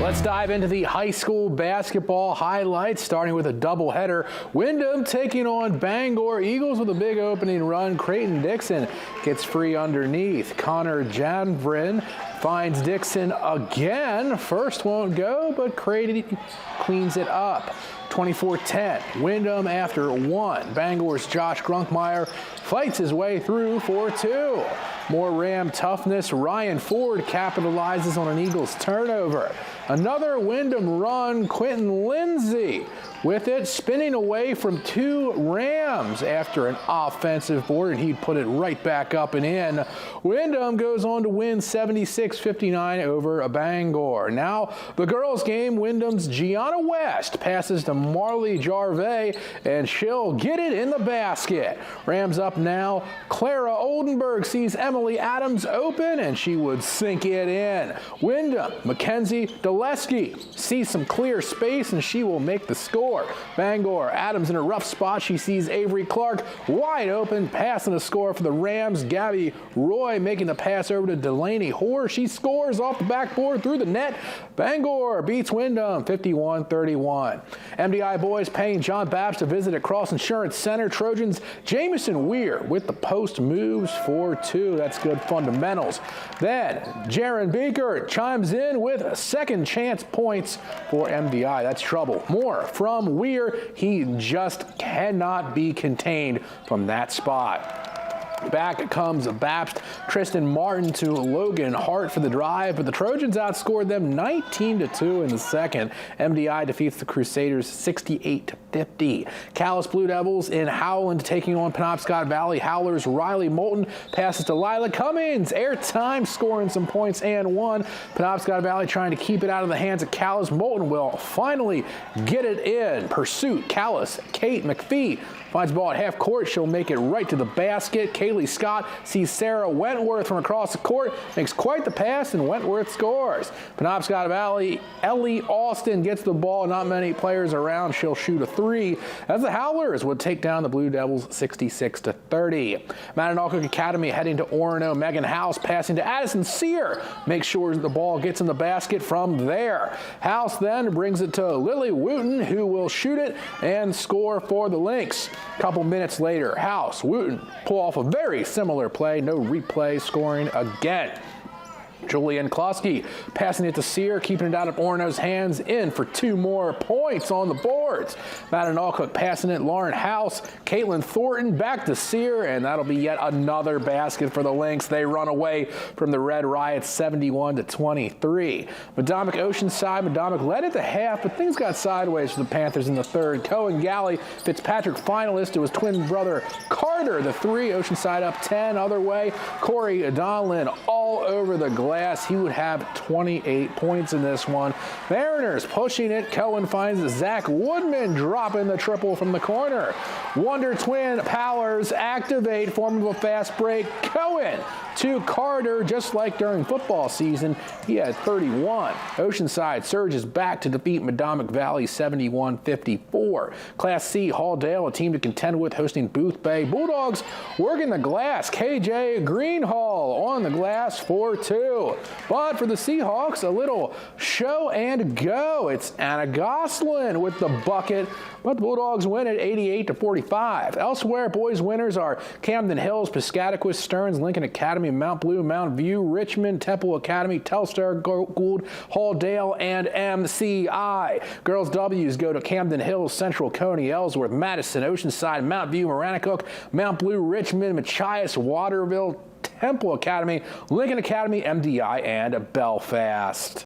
Let's dive into the high school basketball highlights, starting with a doubleheader. Windham taking on Bangor. Eagles with a big opening run. Creighton Dixon gets free underneath. Connor Janvrin finds Dixon again. First won't go, but Creighton cleans it up. 24-10. Windham after one. Bangor's Josh Grunkmeyer fights his way through for two. More Ram toughness. Ryan Ford capitalizes on an Eagles turnover. Another Windham run. Quentin Lindsay with it, spinning away from two Rams after an offensive board, and he'd put it right back up and in. Windham goes on to win 76-59 over Bangor. Now the girls game. Windham's Gianna West passes to Marley Jarvey, and she'll get it in the basket. Rams up now. Clara Oldenburg sees Emily Adams open, and she would sink it in. Windham, Mackenzie Daleski sees some clear space, and she will make the score. Bangor, Adams in a rough spot. She sees Avery Clark wide open, pass and a score for the Rams. Gabby Roy making the pass over to Delaney Hoare. She scores off the backboard through the net. Bangor beats Windham 51-31. MDI boys paying John Babs to visit at Cross Insurance Center. Trojans Jamison Weir with the post moves for two. That's good fundamentals. Then Jaron Beaker chimes in with second chance points for MDI. That's trouble. More from Weir. He just cannot be contained from that spot. Back comes Babst. Tristan Martin to Logan Hart for the drive, but the Trojans outscored them 19-2 in the second. MDI defeats the Crusaders 68-50. Calais Blue Devils in Howland taking on Penobscot Valley Howlers. Riley Moulton passes to Lila Cummings. Airtime scoring some points and one. Penobscot Valley trying to keep it out of the hands of Calais. Moulton will finally get it in. Pursuit. Calais. Kate McPhee finds the ball at half court. She'll make it right to the basket. Kaylee Scott sees Sarah Wentworth from across the court, makes quite the pass, and Wentworth scores. Penobscot Valley, Ellie Austin gets the ball. Not many players around. She'll shoot a three as the Howlers would take down the Blue Devils 66-30. Mananoquah Academy heading to Orono. Megan House passing to Addison Sear. Makes sure the ball gets in the basket from there. House then brings it to Lily Wooten, who will shoot it and score for the Lynx. A couple minutes later, House, Wooten pull off a very similar play. No replay, scoring again. Julian Klosky passing it to Sear, keeping it out of Orono's hands, in for two more points on the boards. Mananoquah passing it, Lauren House, Caitlin Thornton back to Sear, and that'll be yet another basket for the Lynx. They run away from the Red Riots 71-23. Madomic Oceanside, Madomic led at the half, but things got sideways for the Panthers in the third. Cohen Galley, Fitzpatrick finalist, it was twin brother Carter, the three. Oceanside up 10 other way. Corey Donlin all over the glass. He would have 28 points in this one. Mariners pushing it. Cohen finds Zach Woodman dropping the triple from the corner. Wonder Twin powers activate, form of a fast break. Cohen to Carter, just like during football season. He had 31. Oceanside surges back to defeat Madomic Valley 71-54. Class C, Halldale, a team to contend with, hosting Booth Bay. Bulldogs working the glass. KJ Greenhall on the glass for two. But for the Seahawks, a little show and go. It's Anna Goslin with the bucket, but the Bulldogs win at 88-45. Elsewhere, boys winners are Camden Hills, Piscataquis, Stearns, Lincoln Academy, Mount Blue, Mount View, Richmond, Temple Academy, Telstar, Gould, Halldale, and MCI. Girls W's go to Camden Hills, Central, Coney, Ellsworth, Madison, Oceanside, Mount View, Maranacook, Mount Blue, Richmond, Machias, Waterville, Temple Academy, Lincoln Academy, MDI, and Belfast.